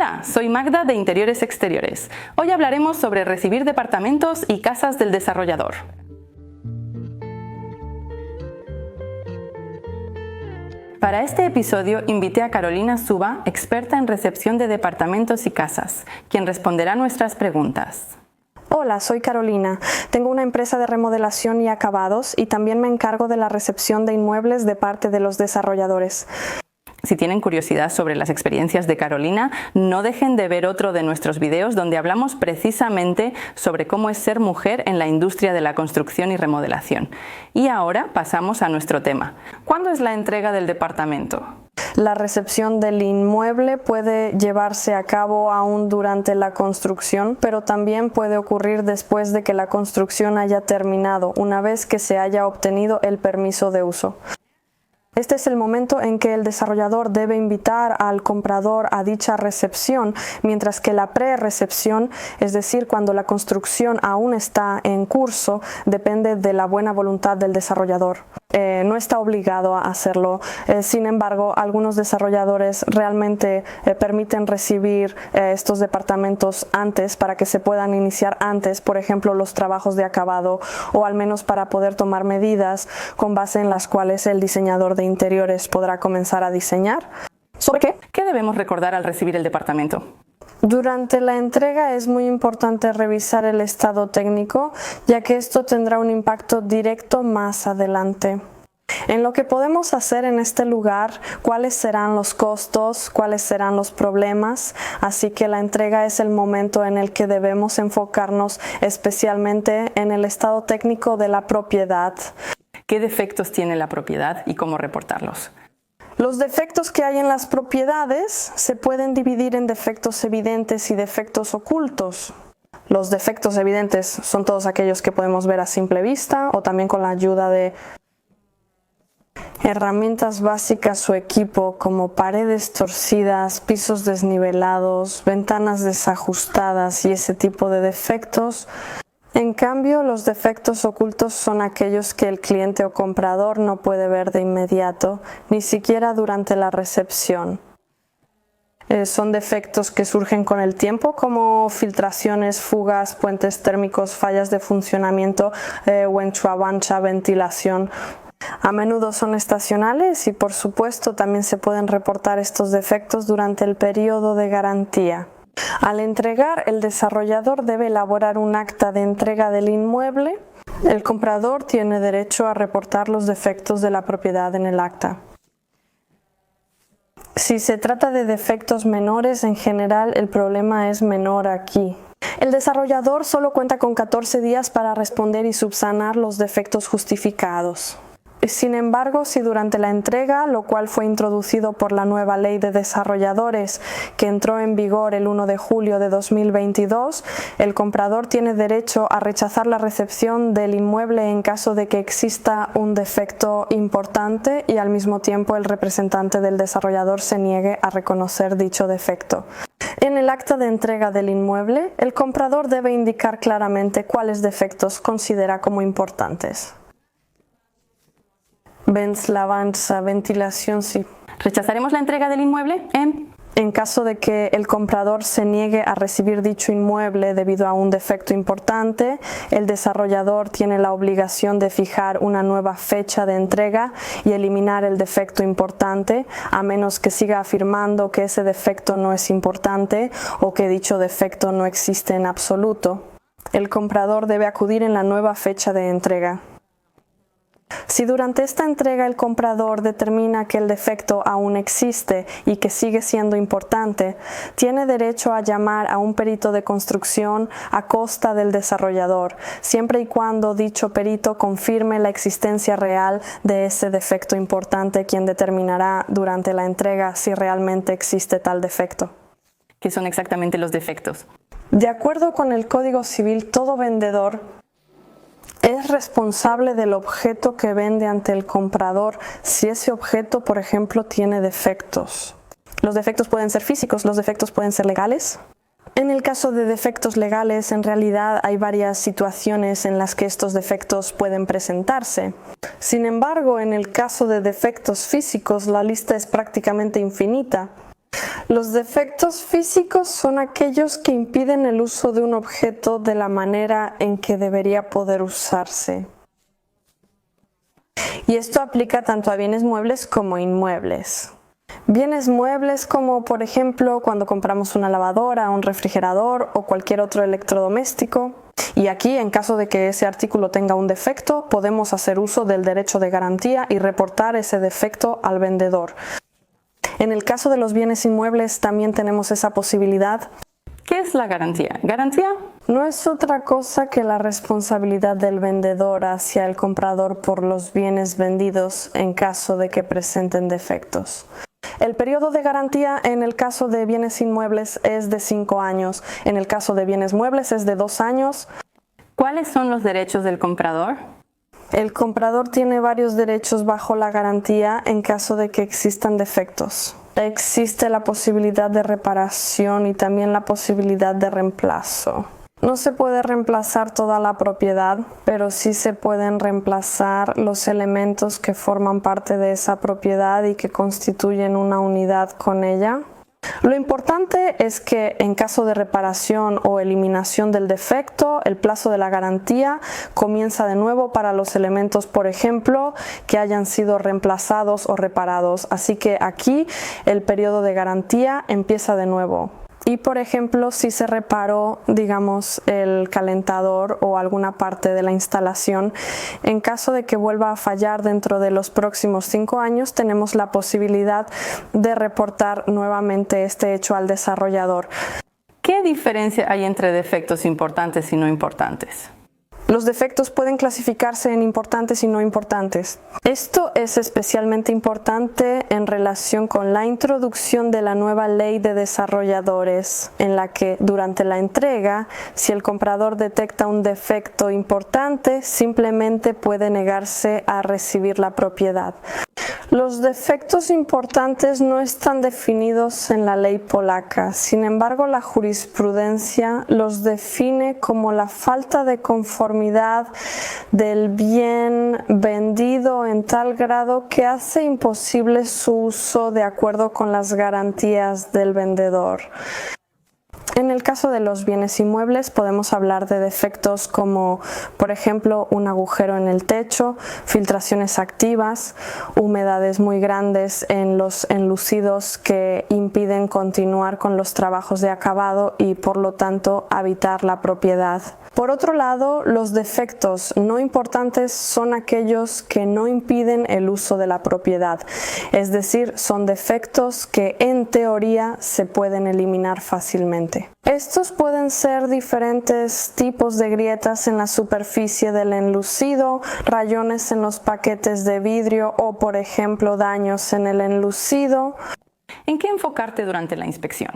Hola, soy Magda de Interiores Exteriores. Hoy hablaremos sobre recibir departamentos y casas del desarrollador. Para este episodio invité a Carolina Suba, experta en recepción de departamentos y casas, quien responderá nuestras preguntas. Hola, soy Carolina. Tengo una empresa de remodelación y acabados y también me encargo de la recepción de inmuebles de parte de los desarrolladores. Si tienen curiosidad sobre las experiencias de Carolina, no dejen de ver otro de nuestros videos donde hablamos precisamente sobre cómo es ser mujer en la industria de la construcción y remodelación. Y ahora pasamos a nuestro tema. ¿Cuándo es la entrega del departamento? La recepción del inmueble puede llevarse a cabo aún durante la construcción, pero también puede ocurrir después de que la construcción haya terminado, una vez que se haya obtenido el permiso de uso. Este es el momento en que el desarrollador debe invitar al comprador a dicha recepción, mientras que la pre-recepción, es decir, cuando la construcción aún está en curso, depende de la buena voluntad del desarrollador. No está obligado a hacerlo. Sin embargo, algunos desarrolladores realmente permiten recibir estos departamentos antes para que se puedan iniciar antes, por ejemplo, los trabajos de acabado, o al menos para poder tomar medidas con base en las cuales el diseñador de interiores podrá comenzar a diseñar. ¿Sobre qué? ¿Qué debemos recordar al recibir el departamento? Durante la entrega es muy importante revisar el estado técnico, ya que esto tendrá un impacto directo más adelante. En lo que podemos hacer en este lugar, cuáles serán los costos, cuáles serán los problemas, así que la entrega es el momento en el que debemos enfocarnos especialmente en el estado técnico de la propiedad. ¿Qué defectos tiene la propiedad y cómo reportarlos? Los defectos que hay en las propiedades se pueden dividir en defectos evidentes y defectos ocultos. Los defectos evidentes son todos aquellos que podemos ver a simple vista o también con la ayuda de herramientas básicas o equipo como paredes torcidas, pisos desnivelados, ventanas desajustadas y ese tipo de defectos. En cambio, los defectos ocultos son aquellos que el cliente o comprador no puede ver de inmediato, ni siquiera durante la recepción. Son defectos que surgen con el tiempo, como filtraciones, fugas, puentes térmicos, fallas de funcionamiento o enchuavancha, ventilación. A menudo son estacionales y, por supuesto, también se pueden reportar estos defectos durante el periodo de garantía. Al entregar, el desarrollador debe elaborar un acta de entrega del inmueble. El comprador tiene derecho a reportar los defectos de la propiedad en el acta. Si se trata de defectos menores, en general el problema es menor aquí. El desarrollador solo cuenta con 14 días para responder y subsanar los defectos justificados. Sin embargo, si durante la entrega, lo cual fue introducido por la nueva Ley de Desarrolladores que entró en vigor el 1 de julio de 2022, el comprador tiene derecho a rechazar la recepción del inmueble en caso de que exista un defecto importante y al mismo tiempo el representante del desarrollador se niegue a reconocer dicho defecto. En el acta de entrega del inmueble, el comprador debe indicar claramente cuáles defectos considera como importantes. Ventilación, sí. ¿Rechazaremos la entrega del inmueble? En caso de que el comprador se niegue a recibir dicho inmueble debido a un defecto importante, el desarrollador tiene la obligación de fijar una nueva fecha de entrega y eliminar el defecto importante, a menos que siga afirmando que ese defecto no es importante o que dicho defecto no existe en absoluto. El comprador debe acudir en la nueva fecha de entrega. Si durante esta entrega el comprador determina que el defecto aún existe y que sigue siendo importante, tiene derecho a llamar a un perito de construcción a costa del desarrollador, siempre y cuando dicho perito confirme la existencia real de ese defecto importante, quien determinará durante la entrega si realmente existe tal defecto. ¿Qué son exactamente los defectos? De acuerdo con el Código Civil, todo vendedor es responsable del objeto que vende ante el comprador si ese objeto, por ejemplo, tiene defectos. Los defectos pueden ser físicos, los defectos pueden ser legales. En el caso de defectos legales, en realidad hay varias situaciones en las que estos defectos pueden presentarse. Sin embargo, en el caso de defectos físicos, la lista es prácticamente infinita. Los defectos físicos son aquellos que impiden el uso de un objeto de la manera en que debería poder usarse. Y esto aplica tanto a bienes muebles como inmuebles. Bienes muebles como por ejemplo cuando compramos una lavadora, un refrigerador o cualquier otro electrodoméstico. Y aquí, en caso de que ese artículo tenga un defecto, podemos hacer uso del derecho de garantía y reportar ese defecto al vendedor. En el caso de los bienes inmuebles también tenemos esa posibilidad. ¿Qué es la garantía? ¿Garantía? No es otra cosa que la responsabilidad del vendedor hacia el comprador por los bienes vendidos en caso de que presenten defectos. El periodo de garantía en el caso de bienes inmuebles es de 5 años, en el caso de bienes muebles es de 2 años. ¿Cuáles son los derechos del comprador? El comprador tiene varios derechos bajo la garantía en caso de que existan defectos. Existe la posibilidad de reparación y también la posibilidad de reemplazo. No se puede reemplazar toda la propiedad, pero sí se pueden reemplazar los elementos que forman parte de esa propiedad y que constituyen una unidad con ella. Lo importante es que en caso de reparación o eliminación del defecto, el plazo de la garantía comienza de nuevo para los elementos, por ejemplo, que hayan sido reemplazados o reparados. Así que aquí el periodo de garantía empieza de nuevo. Y por ejemplo, si se reparó, digamos, el calentador o alguna parte de la instalación, en caso de que vuelva a fallar dentro de los próximos 5 años, tenemos la posibilidad de reportar nuevamente este hecho al desarrollador. ¿Qué diferencia hay entre defectos importantes y no importantes? Los defectos pueden clasificarse en importantes y no importantes. Esto es especialmente importante en relación con la introducción de la nueva ley de desarrolladores, en la que durante la entrega, si el comprador detecta un defecto importante, simplemente puede negarse a recibir la propiedad. Los defectos importantes no están definidos en la ley polaca, sin embargo la jurisprudencia los define como la falta de conformidad del bien vendido en tal grado que hace imposible su uso de acuerdo con las garantías del vendedor. En el caso de los bienes inmuebles podemos hablar de defectos como, por ejemplo, un agujero en el techo, filtraciones activas, humedades muy grandes en los enlucidos que impiden continuar con los trabajos de acabado y, por lo tanto, habitar la propiedad. Por otro lado, los defectos no importantes son aquellos que no impiden el uso de la propiedad, es decir, son defectos que en teoría se pueden eliminar fácilmente. Estos pueden ser diferentes tipos de grietas en la superficie del enlucido, rayones en los paquetes de vidrio o, por ejemplo, daños en el enlucido. ¿En qué enfocarte durante la inspección?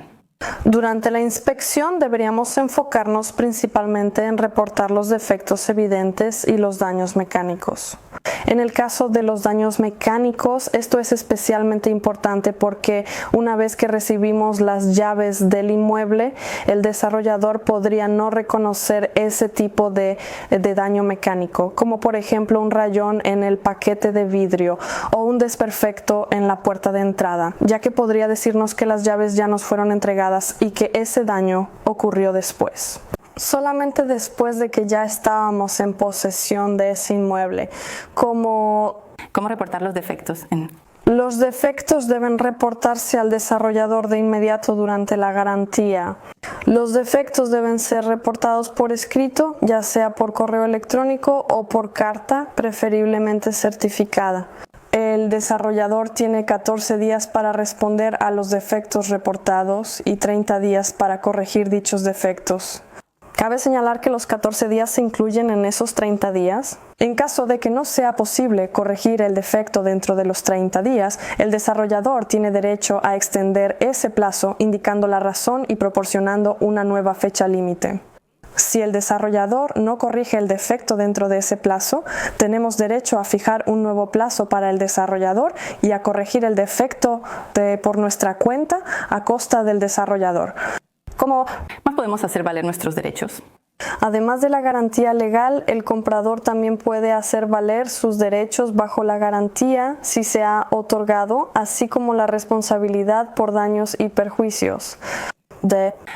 Durante la inspección deberíamos enfocarnos principalmente en reportar los defectos evidentes y los daños mecánicos. En el caso de los daños mecánicos, esto es especialmente importante porque una vez que recibimos las llaves del inmueble, el desarrollador podría no reconocer ese tipo de daño mecánico, como por ejemplo un rayón en el paquete de vidrio o un desperfecto en la puerta de entrada, ya que podría decirnos que las llaves ya nos fueron entregadas y que ese daño ocurrió después. Solamente después de que ya estábamos en posesión de ese inmueble. ¿Cómo reportar los defectos? Los defectos deben reportarse al desarrollador de inmediato durante la garantía. Los defectos deben ser reportados por escrito, ya sea por correo electrónico o por carta, preferiblemente certificada. El desarrollador tiene 14 días para responder a los defectos reportados y 30 días para corregir dichos defectos. Cabe señalar que los 14 días se incluyen en esos 30 días. En caso de que no sea posible corregir el defecto dentro de los 30 días, el desarrollador tiene derecho a extender ese plazo indicando la razón y proporcionando una nueva fecha límite. Si el desarrollador no corrige el defecto dentro de ese plazo, tenemos derecho a fijar un nuevo plazo para el desarrollador y a corregir el defecto por nuestra cuenta a costa del desarrollador. ¿Cómo más podemos hacer valer nuestros derechos? Además de la garantía legal, el comprador también puede hacer valer sus derechos bajo la garantía si se ha otorgado, así como la responsabilidad por daños y perjuicios.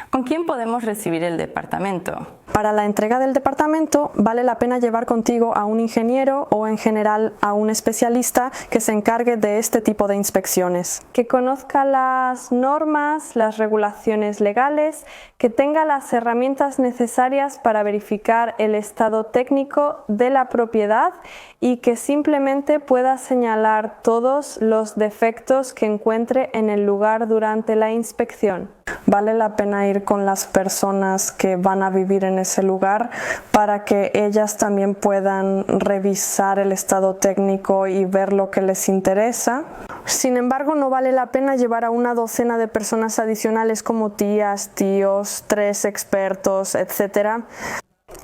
¿Con quién podemos recibir el departamento? Para la entrega del departamento vale la pena llevar contigo a un ingeniero o en general a un especialista que se encargue de este tipo de inspecciones. Que conozca las normas, las regulaciones legales, que tenga las herramientas necesarias para verificar el estado técnico de la propiedad y que simplemente pueda señalar todos los defectos que encuentre en el lugar durante la inspección. Vale la pena ir con las personas que van a vivir en ese lugar para que ellas también puedan revisar el estado técnico y ver lo que les interesa. Sin embargo, no vale la pena llevar a una docena de personas adicionales como tías, tíos, 3 expertos, etc.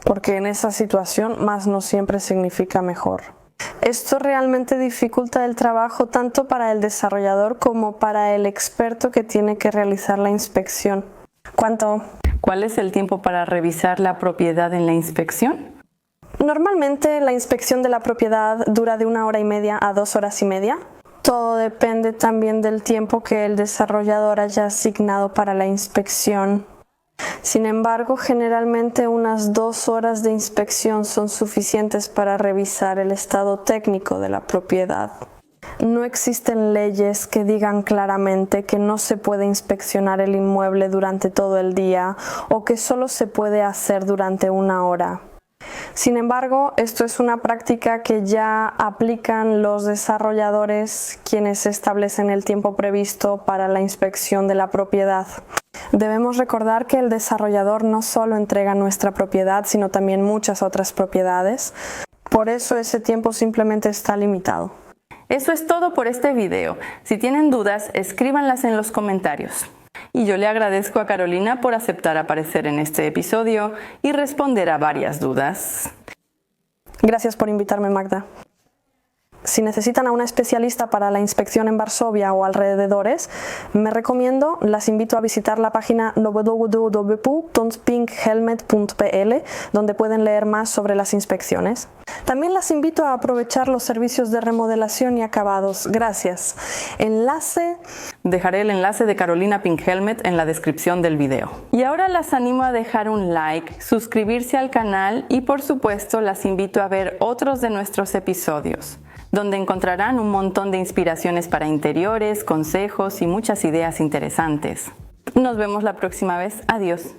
Porque en esa situación más no siempre significa mejor. Esto realmente dificulta el trabajo tanto para el desarrollador como para el experto que tiene que realizar la inspección. ¿Cuál es el tiempo para revisar la propiedad en la inspección? Normalmente la inspección de la propiedad dura de 1 hora y media a 2 horas y media. Todo depende también del tiempo que el desarrollador haya asignado para la inspección. Sin embargo, generalmente unas 2 horas de inspección son suficientes para revisar el estado técnico de la propiedad. No existen leyes que digan claramente que no se puede inspeccionar el inmueble durante todo el día o que solo se puede hacer durante 1 hora. Sin embargo, esto es una práctica que ya aplican los desarrolladores, quienes establecen el tiempo previsto para la inspección de la propiedad. Debemos recordar que el desarrollador no solo entrega nuestra propiedad, sino también muchas otras propiedades. Por eso ese tiempo simplemente está limitado. Eso es todo por este video. Si tienen dudas, escríbanlas en los comentarios. Y yo le agradezco a Carolina por aceptar aparecer en este episodio y responder a varias dudas. Gracias por invitarme, Magda. Si necesitan a una especialista para la inspección en Varsovia o alrededores, las invito a visitar la página www.pinkhelmet.pl, donde pueden leer más sobre las inspecciones. También las invito a aprovechar los servicios de remodelación y acabados. Gracias. Dejaré el enlace de Carolina Pinkhelmet en la descripción del video. Y ahora las animo a dejar un like, suscribirse al canal y por supuesto las invito a ver otros de nuestros episodios, donde encontrarán un montón de inspiraciones para interiores, consejos y muchas ideas interesantes. Nos vemos la próxima vez. Adiós.